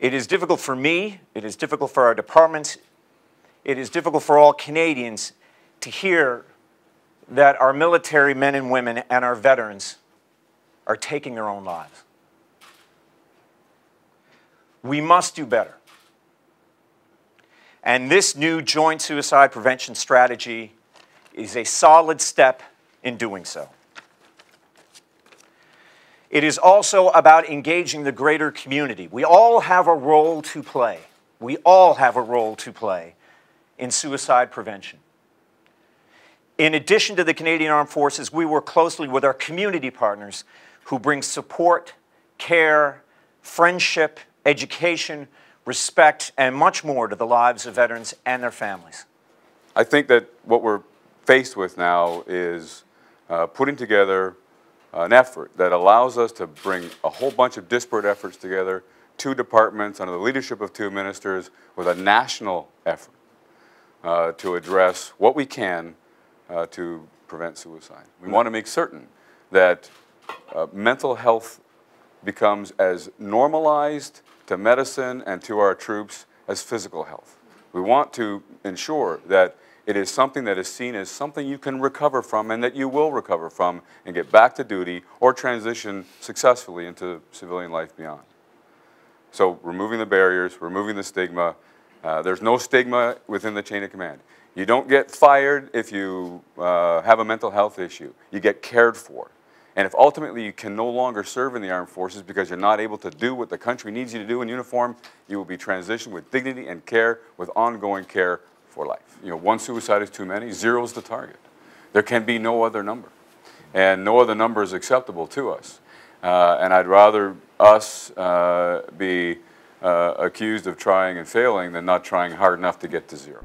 It is difficult for me, it is difficult for our departments, it is difficult for all Canadians to hear that our military men and women and our veterans are taking their own lives. We must do better. And this new joint suicide prevention strategy is a solid step in doing so. It is also about engaging the greater community. We all have a role to play. We all have a role to play in suicide prevention. In addition to the Canadian Armed Forces, we work closely with our community partners who bring support, care, friendship, education, respect, and much more to the lives of veterans and their families. I think that what we're faced with now is putting together an effort that allows us to bring a whole bunch of disparate efforts together, 2 departments under the leadership of 2 ministers with a national effort to address what we can to prevent suicide. We want to make certain that mental health becomes as normalized to medicine and to our troops as physical health. We want to ensure that it is something that is seen as something you can recover from and that you will recover from and get back to duty or transition successfully into civilian life beyond. So removing the barriers, removing the stigma. There's no stigma within the chain of command. You don't get fired if you have a mental health issue. You get cared for. And if ultimately you can no longer serve in the armed forces because you're not able to do what the country needs you to do in uniform, you will be transitioned with dignity and care, with ongoing care for life. You know, 1 suicide is too many, 0 is the target. There can be no other number. And no other number is acceptable to us. And I'd rather us be accused of trying and failing than not trying hard enough to get to 0.